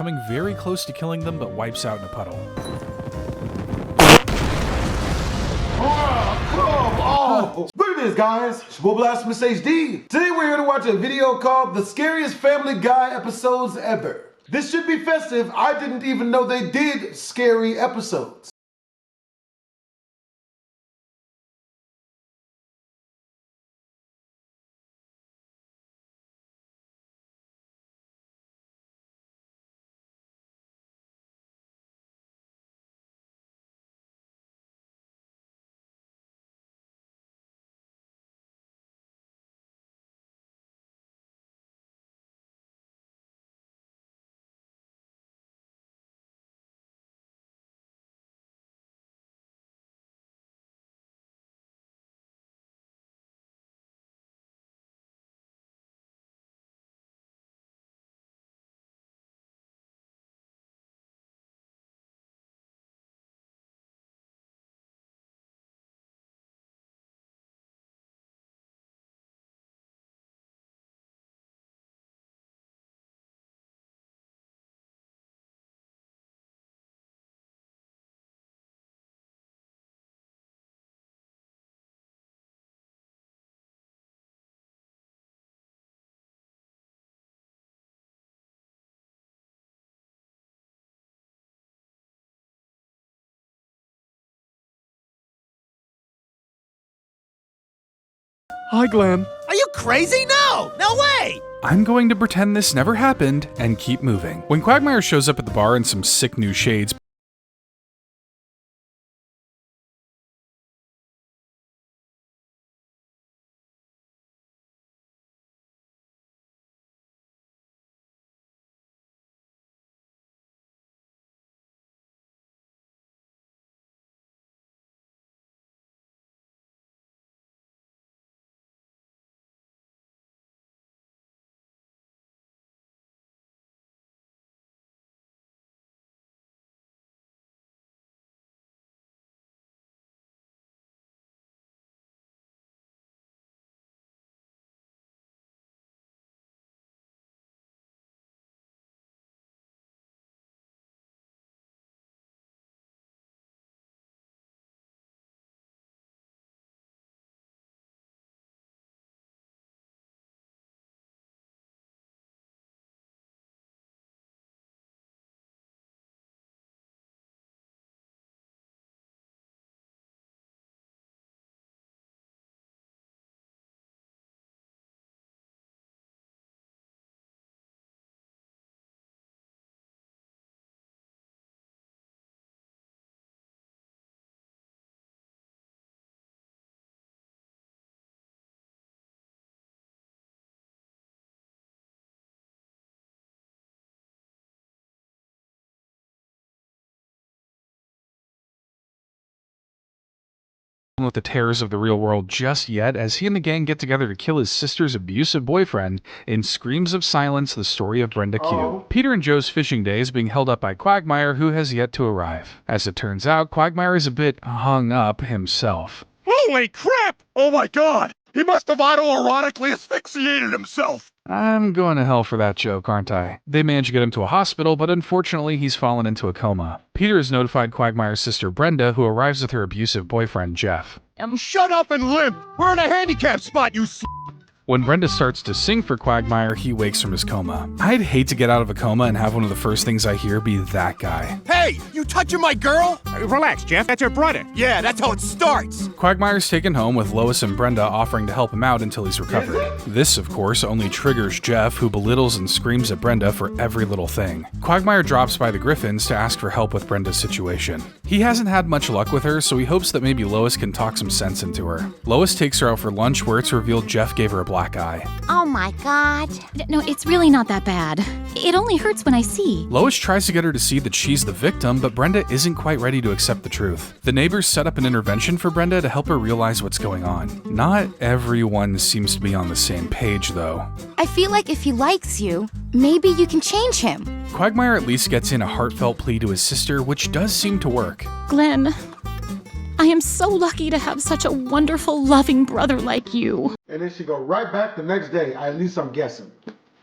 coming very close to killing them but wipes out in a puddle. Greetings, guys. It's your boy BlastphamousHD. Today we're here to watch a video called The Scariest Family Guy Episodes Ever. This should be festive. I didn't even know they did scary episodes. Hi, Glenn. Are you crazy? No! No way! I'm going to pretend this never happened and keep moving. When Quagmire shows up at the bar in some sick new shades, with the terrors of the real world just yet, as he and the gang get together to kill his sister's abusive boyfriend in Screams of Silence, the story of Brenda Q. Peter and Joe's fishing day is being held up by Quagmire, who has yet to arrive. As it turns out, Quagmire is a bit hung up himself. Holy crap! Oh my god! He must have autoerotically asphyxiated himself! I'm going to hell for that joke, aren't I? They manage to get him to a hospital, but unfortunately he's fallen into a coma. Peter has notified Quagmire's sister Brenda, who arrives with her abusive boyfriend Jeff. Shut up and limp! We're in a handicap spot, you s***! When Brenda starts to sing for Quagmire, he wakes from his coma. I'd hate to get out of a coma and have one of the first things I hear be that guy. Hey! You touching my girl? Relax, Jeff. That's your brother. Yeah, that's how it starts! Quagmire's taken home with Lois and Brenda offering to help him out until he's recovered. This, of course, only triggers Jeff, who belittles and screams at Brenda for every little thing. Quagmire drops by the Griffins to ask for help with Brenda's situation. He hasn't had much luck with her, so he hopes that maybe Lois can talk some sense into her. Lois takes her out for lunch, where it's revealed Jeff gave her a black eye. Oh my god. No, it's really not that bad. It only hurts when I see. Lois tries to get her to see that she's the victim, but Brenda isn't quite ready to accept the truth. The neighbors set up an intervention for Brenda to help her realize what's going on. Not everyone seems to be on the same page, though. I feel like if he likes you, maybe you can change him. Quagmire at least gets in a heartfelt plea to his sister, which does seem to work. Glenn, I am so lucky to have such a wonderful, loving brother like you. And then she go right back the next day, at least I'm guessing.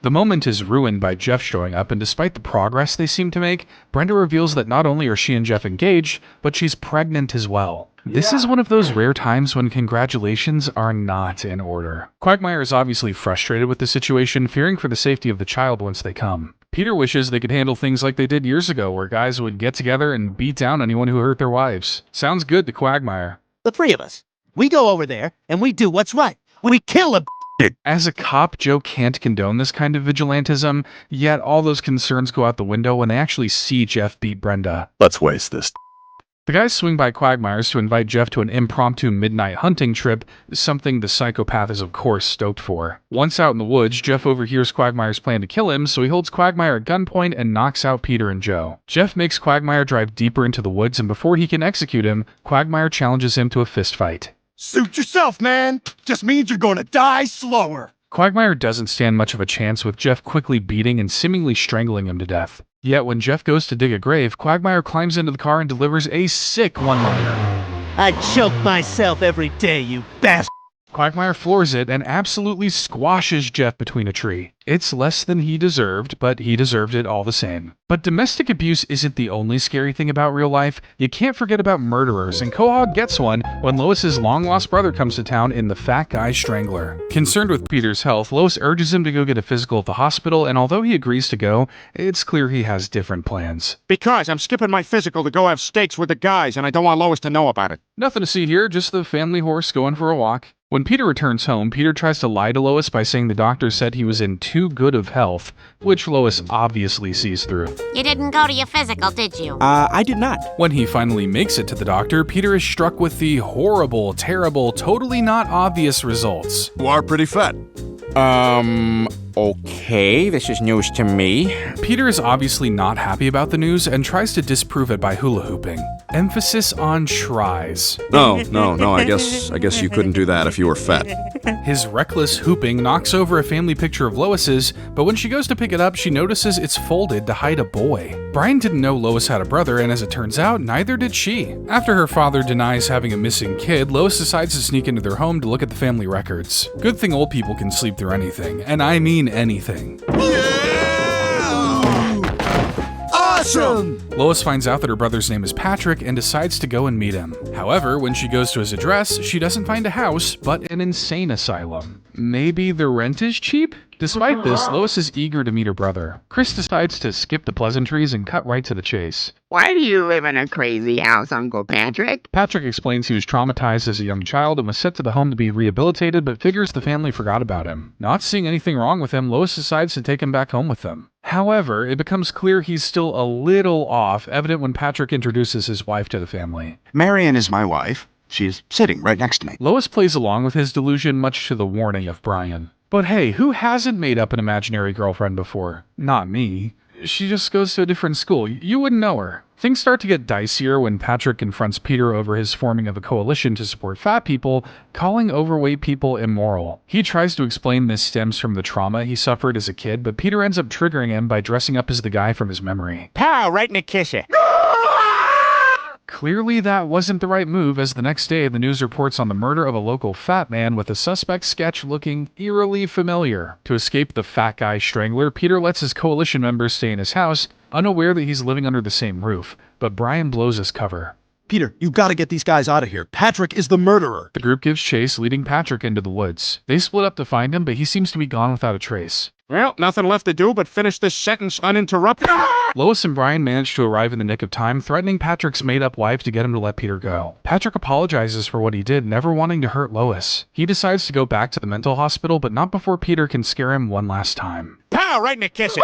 The moment is ruined by Jeff showing up, and despite the progress they seem to make, Brenda reveals that not only are she and Jeff engaged, but she's pregnant as well. This is one of those rare times when congratulations are not in order. Quagmire is obviously frustrated with the situation, fearing for the safety of the child once they come. Peter wishes they could handle things like they did years ago, where guys would get together and beat down anyone who hurt their wives. Sounds good to Quagmire. The three of us. We go over there, and we do what's right. We kill a As a cop, Joe can't condone this kind of vigilantism, yet all those concerns go out the window when they actually see Jeff beat Brenda. Let's waste this. The guys swing by Quagmire's to invite Jeff to an impromptu midnight hunting trip, something the psychopath is of course stoked for. Once out in the woods, Jeff overhears Quagmire's plan to kill him, so he holds Quagmire at gunpoint and knocks out Peter and Joe. Jeff makes Quagmire drive deeper into the woods, and before he can execute him, Quagmire challenges him to a fistfight. Suit yourself, man. Just means you're gonna die slower. Quagmire doesn't stand much of a chance, with Jeff quickly beating and seemingly strangling him to death. Yet when Jeff goes to dig a grave, Quagmire climbs into the car and delivers a sick one-liner. I choke myself every day, you bastard. Quagmire floors it and absolutely squashes Jeff between a tree. It's less than he deserved, but he deserved it all the same. But domestic abuse isn't the only scary thing about real life. You can't forget about murderers, and Quahog gets one when Lois's long-lost brother comes to town in the fat Guy Strangler. Concerned with Peter's health, Lois urges him to go get a physical at the hospital, and although he agrees to go, it's clear he has different plans. Because I'm skipping my physical to go have steaks with the guys, and I don't want Lois to know about it. Nothing to see here, just the family horse going for a walk. When Peter returns home, Peter tries to lie to Lois by saying the doctor said he was in too good of health, which Lois obviously sees through. You didn't go to your physical, did you? I did not. When he finally makes it to the doctor, Peter is struck with the horrible, terrible, totally not obvious results. You are pretty fat. Okay, this is news to me. Peter is obviously not happy about the news and tries to disprove it by hula hooping. Emphasis on tries. No, I guess you couldn't do that if you were fat. His reckless hooping knocks over a family picture of Lois's, but when she goes to pick it up, she notices it's folded to hide a boy. Brian didn't know Lois had a brother, and as it turns out, neither did she. After her father denies having a missing kid, Lois decides to sneak into their home to look at the family records. Good thing old people can sleep through anything, and I mean anything. Awesome! Lois finds out that her brother's name is Patrick and decides to go and meet him. However, when she goes to his address, she doesn't find a house, but an insane asylum. Maybe the rent is cheap? Despite this, Lois is eager to meet her brother. Chris decides to skip the pleasantries and cut right to the chase. Why do you live in a crazy house, Uncle Patrick? Patrick explains he was traumatized as a young child and was sent to the home to be rehabilitated, but figures the family forgot about him. Not seeing anything wrong with him, Lois decides to take him back home with them. However, it becomes clear he's still a little off, evident when Patrick introduces his wife to the family. Marion is my wife. She's sitting right next to me. Lois plays along with his delusion, much to the warning of Brian. But hey, who hasn't made up an imaginary girlfriend before? Not me. She just goes to a different school. You wouldn't know her. Things start to get dicier when Patrick confronts Peter over his forming of a coalition to support fat people, calling overweight people immoral. He tries to explain this stems from the trauma he suffered as a kid, but Peter ends up triggering him by dressing up as the guy from his memory. Pow, right in the kisser. Clearly that wasn't the right move, as the next day the news reports on the murder of a local fat man, with a suspect sketch looking eerily familiar. To escape the fat Guy Strangler, Peter lets his coalition members stay in his house, unaware that he's living under the same roof, but Brian blows his cover. Peter, you gotta get these guys out of here. Patrick is the murderer. The group gives chase, leading Patrick into the woods. They split up to find him, but he seems to be gone without a trace. Well, nothing left to do but finish this sentence uninterrupted. Lois and Brian manage to arrive in the nick of time, threatening Patrick's made-up wife to get him to let Peter go. Patrick apologizes for what he did, never wanting to hurt Lois. He decides to go back to the mental hospital, but not before Peter can scare him one last time. Pow, right in the kisser.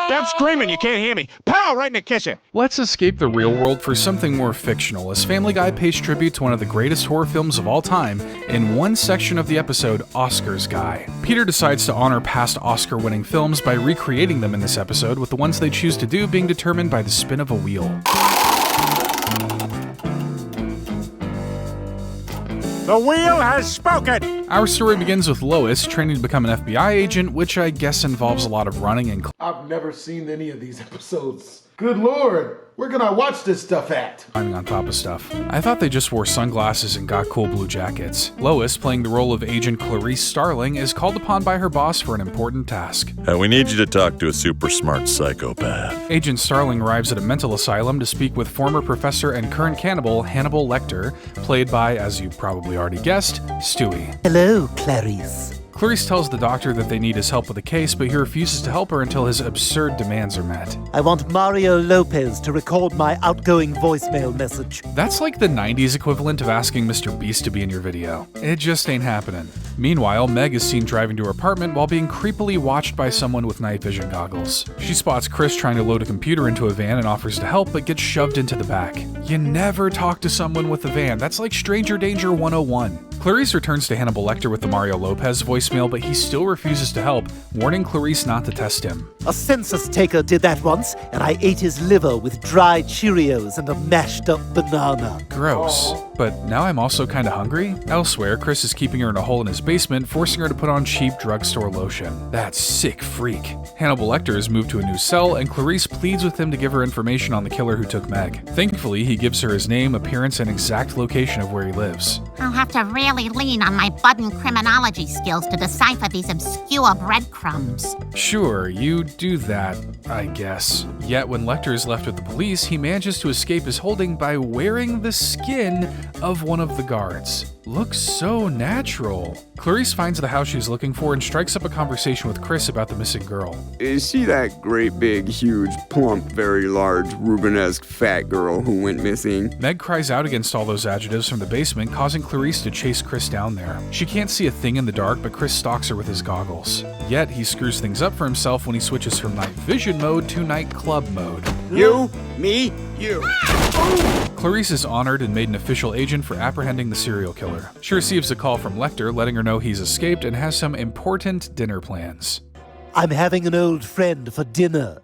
Stop screaming, you can't hear me. Pow, right in the kisser. Let's escape the real world for something more fictional, as Family Guy pays tribute to one of the greatest horror films of all time in one section of the episode, Oscar's Guy. Peter decides to honor past Oscar-winning films by recreating them in this episode, with the ones they choose to do being determined by the spin of a wheel. The wheel has spoken! Our story begins with Lois training to become an FBI agent, which I guess involves a lot of running and I've never seen any of these episodes. Good lord, where can I watch this stuff at? Climbing on top of stuff. I thought they just wore sunglasses and got cool blue jackets. Lois, playing the role of Agent Clarice Starling, is called upon by her boss for an important task. We need you to talk to a super smart psychopath. Agent Starling arrives at a mental asylum to speak with former professor and current cannibal Hannibal Lecter, played by, as you probably already guessed, Stewie. Hello, Clarice. Clarice tells the doctor that they need his help with the case, but he refuses to help her until his absurd demands are met. I want Mario Lopez to record my outgoing voicemail message. That's like the 90s equivalent of asking Mr. Beast to be in your video. It just ain't happening. Meanwhile, Meg is seen driving to her apartment while being creepily watched by someone with night vision goggles. She spots Chris trying to load a computer into a van and offers to help, but gets shoved into the back. You never talk to someone with a van. That's like Stranger Danger 101. Clarice returns to Hannibal Lecter with the Mario Lopez voicemail, but he still refuses to help, warning Clarice not to test him. A census taker did that once, and I ate his liver with dried Cheerios and a mashed up banana. Gross. But now I'm also kinda hungry? Elsewhere, Chris is keeping her in a hole in his basement, forcing her to put on cheap drugstore lotion. That sick freak. Hannibal Lecter is moved to a new cell, and Clarice pleads with him to give her information on the killer who took Meg. Thankfully, he gives her his name, appearance, and exact location of where he lives. I'll have to really lean on my budding criminology skills to decipher these obscure breadcrumbs. Sure, you do that, I guess. Yet when Lecter is left with the police, he manages to escape his holding by wearing the skin of one of the guards. Looks so natural. Clarice finds the house she's looking for and strikes up a conversation with Chris about the missing girl. Is she that great big, huge, plump, very large, Rubenesque fat girl who went missing? Meg cries out against all those adjectives from the basement, causing Clarice to chase Chris down there. She can't see a thing in the dark, but Chris stalks her with his goggles. Yet he screws things up for himself when he switches from night vision mode to night club mode. You, me, you. Clarice is honored and made an official agent for apprehending the serial killer. She receives a call from Lecter letting her know he's escaped and has some important dinner plans. I'm having an old friend for dinner.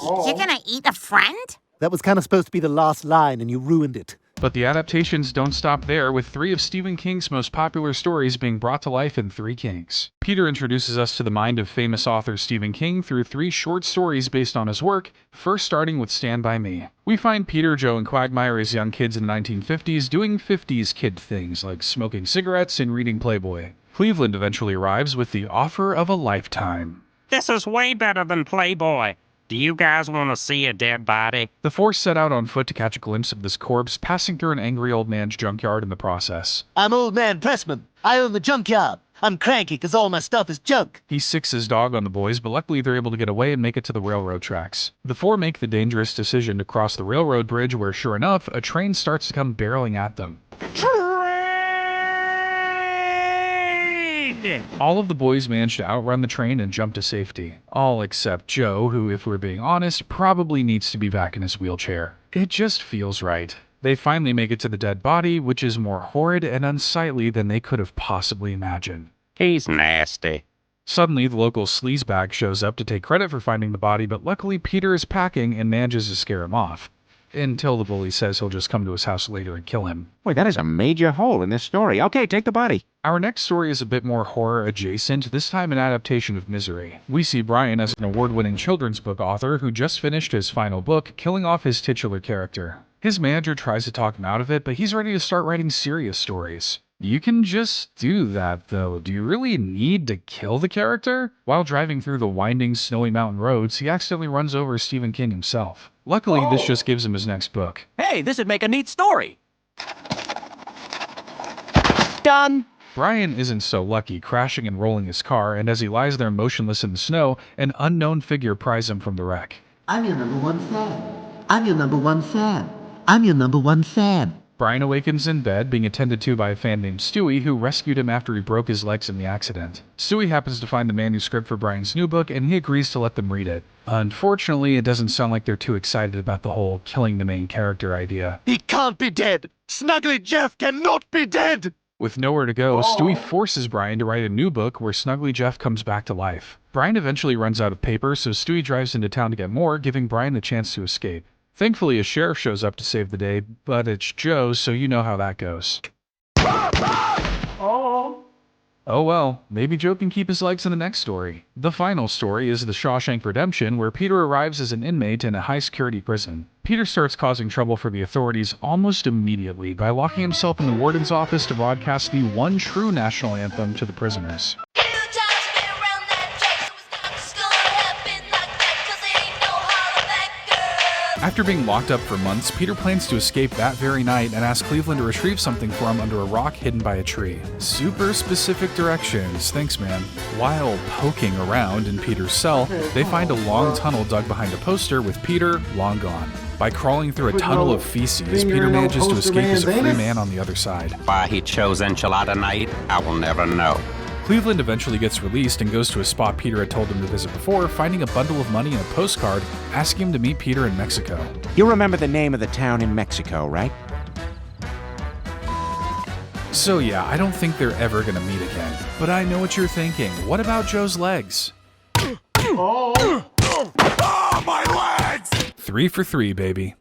You're gonna eat a friend? That was kind of supposed to be the last line, and you ruined it. But the adaptations don't stop there, with 3 of Stephen King's most popular stories being brought to life in 3 Kings. Peter introduces us to the mind of famous author Stephen King through 3 short stories based on his work, first starting with Stand By Me. We find Peter, Joe, and Quagmire as young kids in the 1950s doing 50s kid things like smoking cigarettes and reading Playboy. Cleveland eventually arrives with the offer of a lifetime. This is way better than Playboy. Do you guys want to see a dead body? The 4 set out on foot to catch a glimpse of this corpse, passing through an angry old man's junkyard in the process. I'm Old Man Pressman. I own the junkyard. I'm cranky because all my stuff is junk. He sicks his dog on the boys, but luckily they're able to get away and make it to the railroad tracks. The 4 make the dangerous decision to cross the railroad bridge where, sure enough, a train starts to come barreling at them. All of the boys manage to outrun the train and jump to safety. All except Joe, who, if we're being honest, probably needs to be back in his wheelchair. It just feels right. They finally make it to the dead body, which is more horrid and unsightly than they could have possibly imagined. He's nasty. Suddenly, the local sleazebag shows up to take credit for finding the body, but luckily Peter is packing and manages to scare him off. Until the bully says he'll just come to his house later and kill him. Boy, that is a major hole in this story. Okay, take the body. Our next story is a bit more horror adjacent, this time an adaptation of Misery. We see Brian as an award-winning children's book author who just finished his final book, killing off his titular character. His manager tries to talk him out of it, but he's ready to start writing serious stories. You can just do that, though. Do you really need to kill the character? While driving through the winding, snowy mountain roads, he accidentally runs over Stephen King himself. Luckily, this just gives him his next book. Hey, this would make a neat story. Done. Brian isn't so lucky, crashing and rolling his car, and as he lies there motionless in the snow, an unknown figure pries him from the wreck. I'm your number 1 fan. I'm your number 1 fan. I'm your number 1 fan. Brian awakens in bed, being attended to by a fan named Stewie, who rescued him after he broke his legs in the accident. Stewie happens to find the manuscript for Brian's new book, and he agrees to let them read it. Unfortunately, it doesn't sound like they're too excited about the whole killing the main character idea. He can't be dead. Snuggly Jeff cannot be dead. With nowhere to go, Stewie forces Brian to write a new book where Snuggly Jeff comes back to life. Brian eventually runs out of paper, so Stewie drives into town to get more, giving Brian the chance to escape. Thankfully, a sheriff shows up to save the day, but it's Joe, so you know how that goes. Oh well, maybe Joe can keep his legs in the next story. The final story is The Shawshank Redemption, where Peter arrives as an inmate in a high-security prison. Peter starts causing trouble for the authorities almost immediately by locking himself in the warden's office to broadcast the one true national anthem to the prisoners. After being locked up for months, Peter plans to escape that very night and asks Cleveland to retrieve something for him under a rock hidden by a tree. Super specific directions, thanks man. While poking around in Peter's cell, they find a long tunnel dug behind a poster with Peter long gone. By crawling through a tunnel of feces, Peter manages to escape as a free man on the other side. Why he chose enchilada night, I will never know. Cleveland eventually gets released and goes to a spot Peter had told him to visit before, finding a bundle of money and a postcard asking him to meet Peter in Mexico. You remember the name of the town in Mexico, right? So yeah, I don't think they're ever gonna meet again. But I know what you're thinking. What about Joe's legs? Oh, my legs! 3 for 3, baby.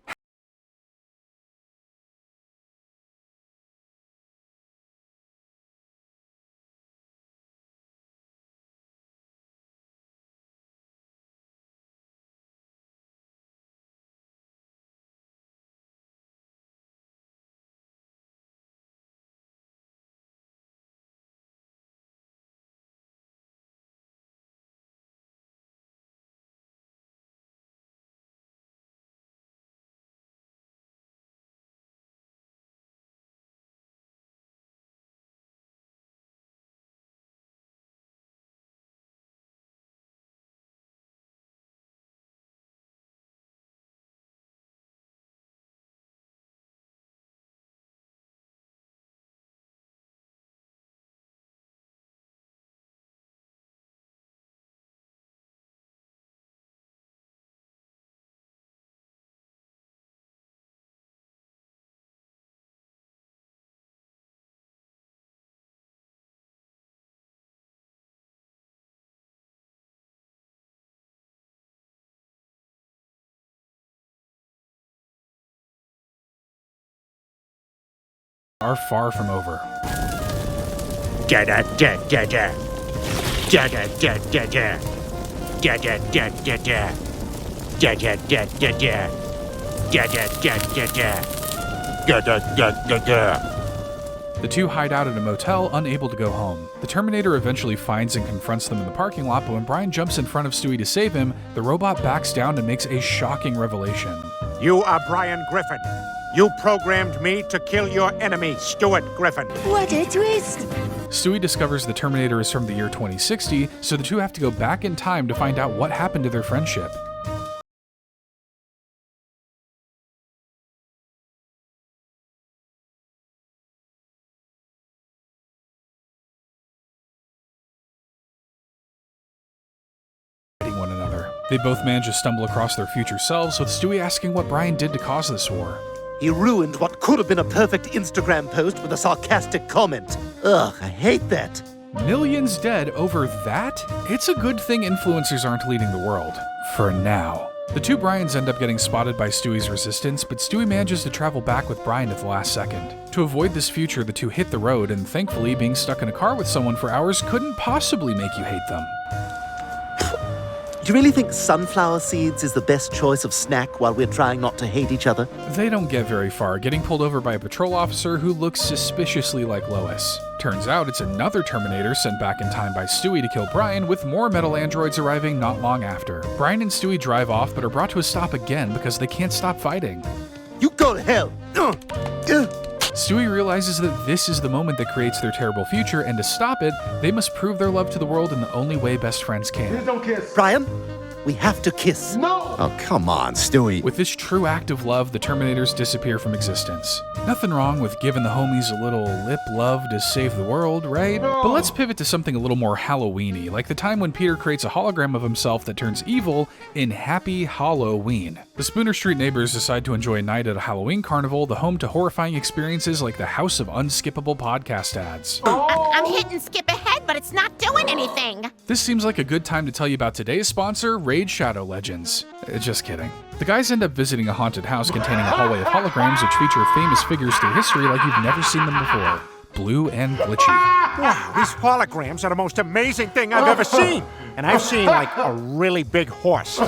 Are far from over. The two hide out at a motel, unable to go home. The Terminator eventually finds and confronts them in the parking lot, but when Brian jumps in front of Stewie to save him, the robot backs down and makes a shocking revelation. You are Brian Griffin. You programmed me to kill your enemy, Stuart Griffin. What a twist! Stewie discovers the Terminator is from the year 2060, so the two have to go back in time to find out what happened to their friendship. One another. They both manage to stumble across their future selves, with Stewie asking what Brian did to cause this war. He ruined what could have been a perfect Instagram post with a sarcastic comment. Ugh, I hate that. Millions dead over that? It's a good thing influencers aren't leading the world. For now. The two Brians end up getting spotted by Stewie's resistance, but Stewie manages to travel back with Brian at the last second. To avoid this future, the two hit the road, and thankfully, being stuck in a car with someone for hours couldn't possibly make you hate them. Do you really think sunflower seeds is the best choice of snack while we're trying not to hate each other? They don't get very far, getting pulled over by a patrol officer who looks suspiciously like Lois. Turns out it's another Terminator sent back in time by Stewie to kill Brian, with more metal androids arriving not long after. Brian and Stewie drive off, but are brought to a stop again because they can't stop fighting. You go to hell! Stewie realizes that this is the moment that creates their terrible future, and to stop it, they must prove their love to the world in the only way best friends can. Please don't kiss. Brian, we have to kiss. No! Oh, come on, Stewie. With this true act of love, the Terminators disappear from existence. Nothing wrong with giving the homies a little lip love to save the world, right? No. But let's pivot to something a little more Halloween-y, like the time when Peter creates a hologram of himself that turns evil in Happy Halloween. The Spooner Street neighbors decide to enjoy a night at a Halloween carnival, the home to horrifying experiences like the House of Unskippable podcast ads. I'm hitting skip ahead, but it's not doing anything. This seems like a good time to tell you about today's sponsor, Raid Shadow Legends. Just kidding. The guys end up visiting a haunted house containing a hallway of holograms which feature famous figures through history like you've never seen them before. Blue and glitchy. Wow, these holograms are the most amazing thing I've ever seen. And I've seen, like, a really big horse.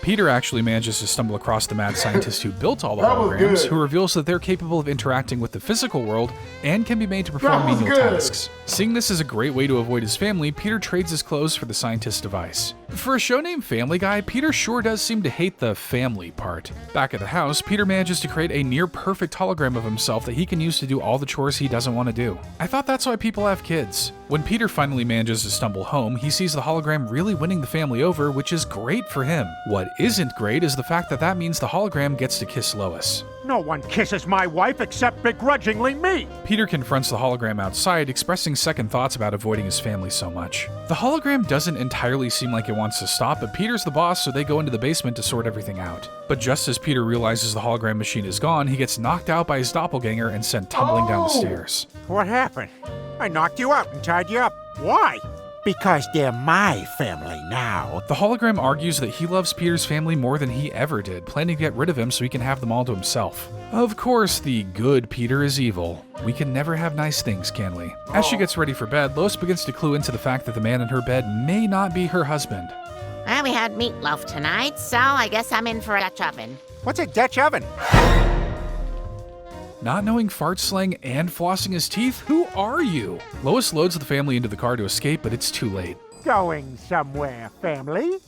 Peter actually manages to stumble across the mad scientist who built all the That was holograms, good. who reveals that they're capable of interacting with the physical world and can be made to perform That was menial good. tasks. Seeing this as a great way to avoid his family, Peter trades his clothes for the scientist's device. For a show named Family Guy, Peter sure does seem to hate the family part. Back at the house, Peter manages to create a near-perfect hologram of himself that he can use to do all the chores he doesn't want to do. I thought that's why people have kids. When Peter finally manages to stumble home, he sees the hologram really winning the family over, which is great for him. What isn't great is the fact that that means the hologram gets to kiss Lois. No one kisses my wife except begrudgingly me. Peter confronts the hologram outside, expressing second thoughts about avoiding his family so much. The hologram doesn't entirely seem like it wants to stop, but Peter's the boss, so they go into the basement to sort everything out. But just as Peter realizes the hologram machine is gone, he gets knocked out by his doppelganger and sent tumbling down the stairs. What happened? I knocked you out and tied you up. Why? Because they're my family now. The hologram argues that he loves Peter's family more than he ever did, planning to get rid of him so he can have them all to himself. Of course, the good Peter is evil. We can never have nice things, can we? As she gets ready for bed, Lois begins to clue into the fact that the man in her bed may not be her husband. Well, we had meatloaf tonight, so I guess I'm in for a Dutch oven. What's a Dutch oven? Not knowing fart slang and flossing his teeth? Who are you? Lois loads the family into the car to escape, but it's too late. Going somewhere, family.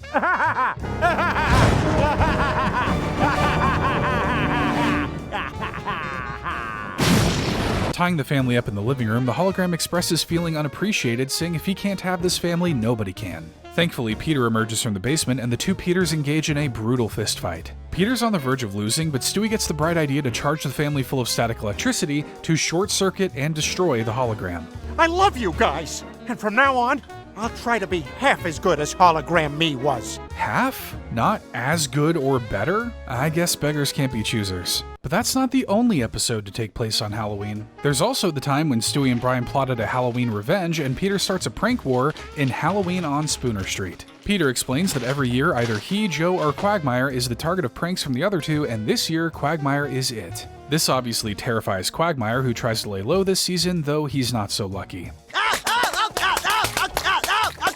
Tying the family up in the living room, the hologram expresses feeling unappreciated, saying if he can't have this family, nobody can. Thankfully, Peter emerges from the basement and the two Peters engage in a brutal fistfight. Peter's on the verge of losing, but Stewie gets the bright idea to charge the family full of static electricity to short-circuit and destroy the hologram. I love you guys. And from now on, I'll try to be half as good as hologram me was. Half? Not as good or better? I guess beggars can't be choosers. But that's not the only episode to take place on Halloween. There's also the time when Stewie and Brian plotted a Halloween revenge and Peter starts a prank war in Halloween on Spooner Street. Peter explains that every year either he, Joe, or Quagmire is the target of pranks from the other two, and this year Quagmire is it. This obviously terrifies Quagmire, who tries to lay low this season, though he's not so lucky.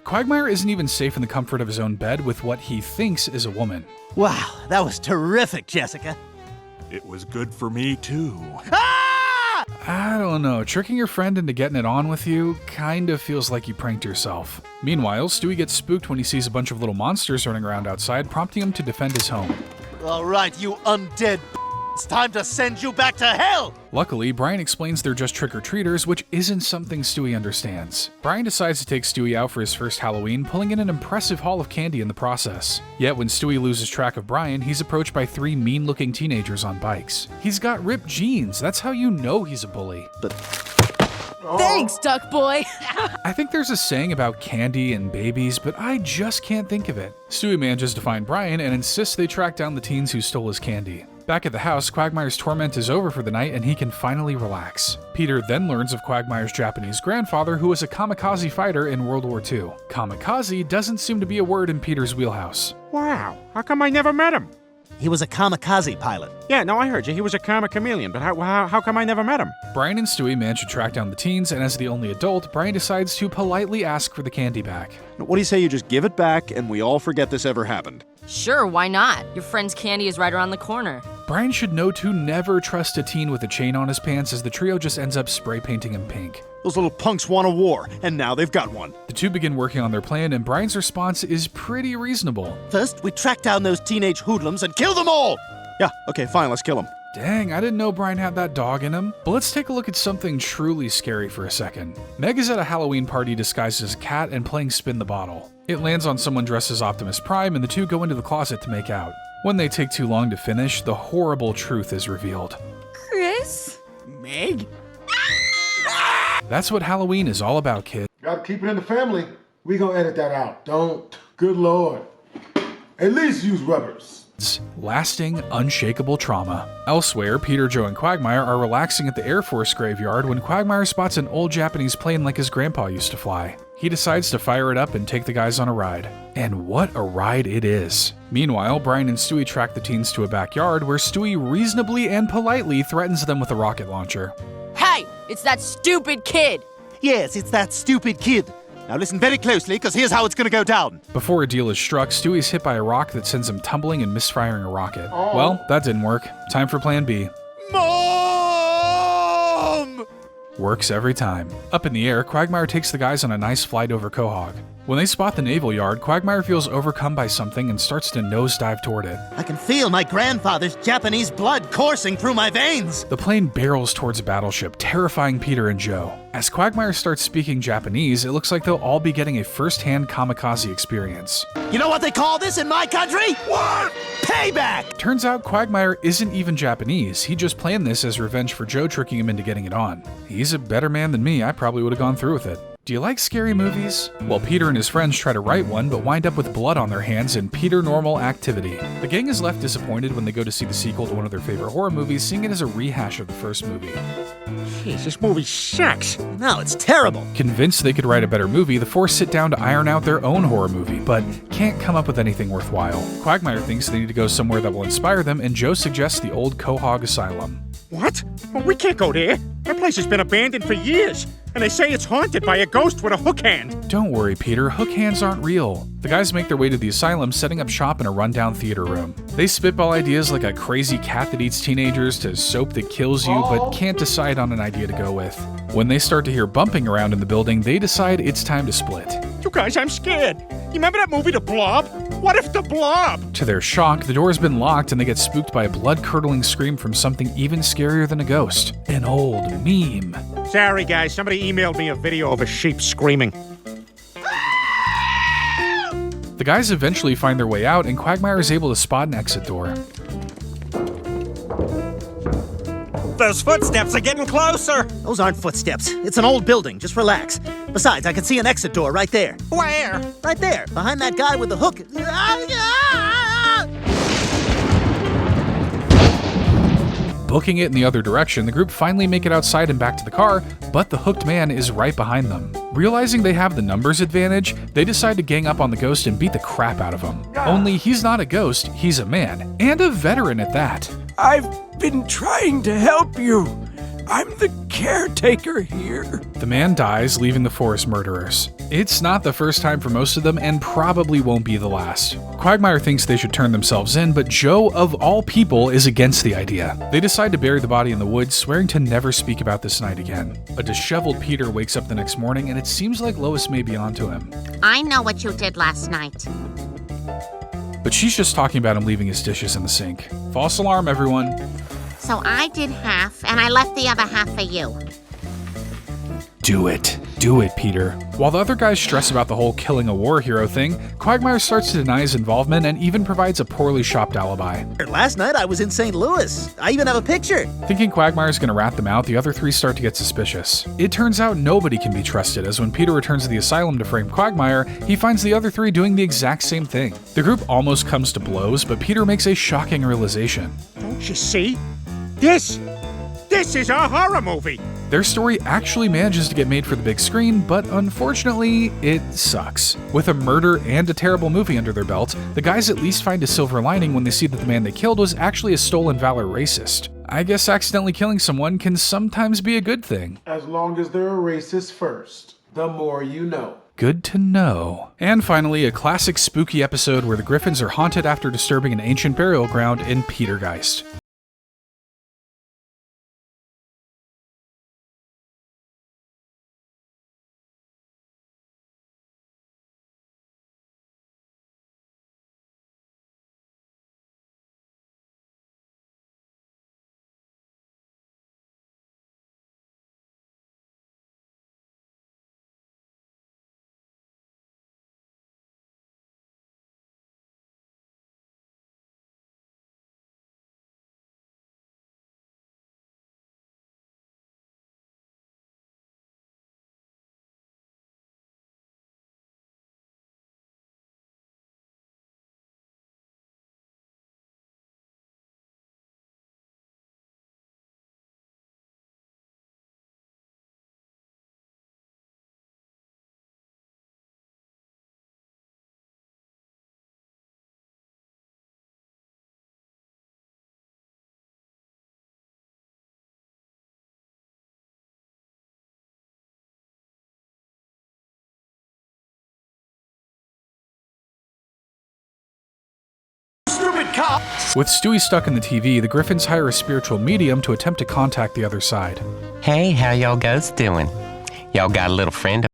Quagmire isn't even safe in the comfort of his own bed with what he thinks is a woman. Wow, that was terrific, Jessica. It was good for me, too. I don't know, tricking your friend into getting it on with you kind of feels like you pranked yourself. Meanwhile, Stewie gets spooked when he sees a bunch of little monsters running around outside, prompting him to defend his home. All right, you undead it's time to send you back to hell! Luckily, Brian explains they're just trick-or-treaters, which isn't something Stewie understands. Brian decides to take Stewie out for his first Halloween, pulling in an impressive haul of candy in the process. Yet when Stewie loses track of Brian, he's approached by three mean-looking teenagers on bikes. He's got ripped jeans, that's how you know he's a bully. But Thanks, Duck Boy. I think there's a saying about candy and babies, but I just can't think of it. Stewie manages to find Brian and insists they track down the teens who stole his candy. Back at the house, Quagmire's torment is over for the night and he can finally relax. Peter then learns of Quagmire's Japanese grandfather, who was a kamikaze fighter in World War II. Kamikaze doesn't seem to be a word in Peter's wheelhouse. Wow, how come I never met him? He was a kamikaze pilot. Yeah, no, I heard you. He was a karma chameleon, but how come I never met him? Brian and Stewie manage to track down the teens, and as the only adult, Brian decides to politely ask for the candy back. What do you say you just give it back and we all forget this ever happened? Sure, why not? Your friend's candy is right around the corner. Brian should know to never trust a teen with a chain on his pants, as the trio just ends up spray painting him pink. Those little punks want a war, and now they've got one. The two begin working on their plan, and Brian's response is pretty reasonable. First, we track down those teenage hoodlums and kill them all! Yeah, okay, fine, let's kill them. Dang, I didn't know Brian had that dog in him. But let's take a look at something truly scary for a second. Meg is at a Halloween party disguised as a cat and playing Spin the Bottle. It lands on someone dressed as Optimus Prime, and the two go into the closet to make out. When they take too long to finish, the horrible truth is revealed. Chris? Meg? That's what Halloween is all about, kid. Gotta keep it in the family. We gonna edit that out. Don't. Good Lord. At least use rubbers. Lasting, unshakable trauma. Elsewhere, Peter, Joe, and Quagmire are relaxing at the Air Force graveyard when Quagmire spots an old Japanese plane like his grandpa used to fly. He decides to fire it up and take the guys on a ride. And what a ride it is. Meanwhile, Brian and Stewie track the teens to a backyard where Stewie reasonably and politely threatens them with a rocket launcher. Hey, it's that stupid kid. Yes, it's that stupid kid. Now listen very closely, because here's how it's gonna go down. Before a deal is struck, Stewie's hit by a rock that sends him tumbling and misfiring a rocket. Well, that didn't work. Time for plan B. Mom! Works every time. Up in the air, Quagmire takes the guys on a nice flight over Quahog. When they spot the naval yard, Quagmire feels overcome by something and starts to nosedive toward it. I can feel my grandfather's Japanese blood coursing through my veins. The plane barrels towards a battleship, terrifying Peter and Joe. As Quagmire starts speaking Japanese, it looks like they'll all be getting a first-hand kamikaze experience. You know what they call this in my country? What? Payback! Turns out Quagmire isn't even Japanese. He just planned this as revenge for Joe tricking him into getting it on. He's a better man than me. I probably would have gone through with it. Do you like scary movies? Well, Peter and his friends try to write one, but wind up with blood on their hands in Paranormal Activity. The gang is left disappointed when they go to see the sequel to one of their favorite horror movies, seeing it as a rehash of the first movie. Jeez, this movie sucks. No, it's terrible. Convinced they could write a better movie, the four sit down to iron out their own horror movie, but can't come up with anything worthwhile. Quagmire thinks they need to go somewhere that will inspire them, and Joe suggests the old Quahog Asylum. What? Well, we can't go there. That place has been abandoned for years, and they say it's haunted by a ghost with a hook hand. Don't worry, Peter. Hook hands aren't real. The guys make their way to the asylum, setting up shop in a rundown theater room. They spitball ideas like a crazy cat that eats teenagers to soap that kills you, but can't decide on an idea to go with. When they start to hear bumping around in the building, they decide it's time to split. You guys, I'm scared. You remember that movie, The Blob? What if The Blob? To their shock, the door's been locked and they get spooked by a blood-curdling scream from something even scarier than a ghost. An old meme. Sorry, guys. Somebody emailed me a video of a sheep screaming. The guys eventually find their way out, and Quagmire is able to spot an exit door. Those footsteps are getting closer. Those aren't footsteps. It's an old building. Just relax. Besides, I can see an exit door right there. Where? Right there, behind that guy with the hook. Booking it in the other direction, the group finally make it outside and back to the car, but the hooked man is right behind them. Realizing they have the numbers advantage, they decide to gang up on the ghost and beat the crap out of him. Only he's not a ghost, he's a man, and a veteran at that. I've been trying to help you. I'm the caretaker here. The man dies, leaving the forest murderers. It's not the first time for most of them, and probably won't be the last. Quagmire thinks they should turn themselves in, but Joe, of all people, is against the idea. They decide to bury the body in the woods, swearing to never speak about this night again. A disheveled Peter wakes up the next morning, and it seems like Lois may be onto him. I know what you did last night. But she's just talking about him leaving his dishes in the sink. False alarm, everyone. So I did half, and I left the other half for you. Do it. Do it, Peter. While the other guys stress about the whole killing a war hero thing, Quagmire starts to deny his involvement and even provides a poorly shopped alibi. Last night I was in St. Louis. I even have a picture. Thinking Quagmire's gonna rat them out, the other three start to get suspicious. It turns out nobody can be trusted, as when Peter returns to the asylum to frame Quagmire, he finds the other three doing the exact same thing. The group almost comes to blows, but Peter makes a shocking realization. Don't you see? This is a horror movie! Their story actually manages to get made for the big screen, but unfortunately, it sucks. With a murder and a terrible movie under their belt, the guys at least find a silver lining when they see that the man they killed was actually a stolen valor racist. I guess accidentally killing someone can sometimes be a good thing. As long as they're a racist first, the more you know. Good to know. And finally, a classic spooky episode where the Griffins are haunted after disturbing an ancient burial ground in Petergeist. cops! With Stewie stuck in the TV, the Griffins hire a spiritual medium to attempt to contact the other side. Hey, how y'all guys doing? Y'all got a little friend?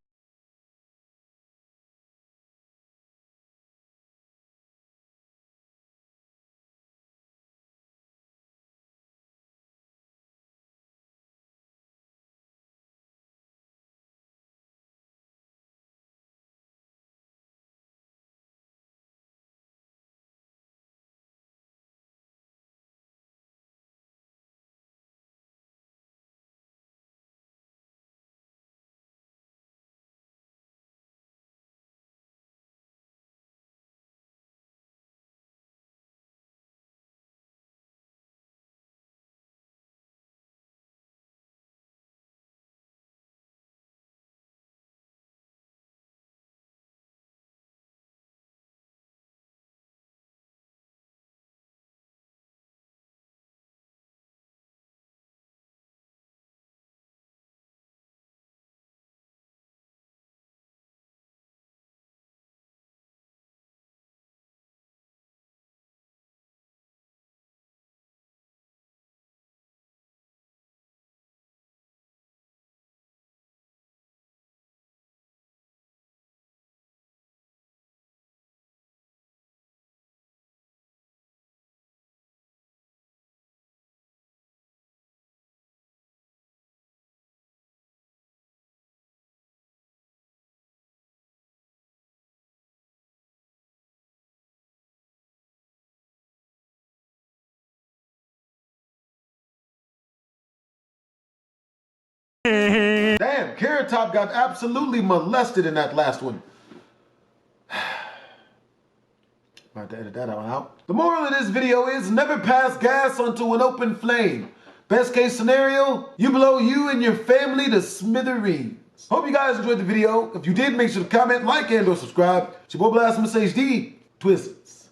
Damn, Carrot Top got absolutely molested in that last one. Might have to edit that one out. The moral of this video is never pass gas onto an open flame. Best case scenario, you blow you and your family to smithereens. Hope you guys enjoyed the video. If you did, make sure to comment, like, and or subscribe. It's your boy BlastphamousHD. Twists.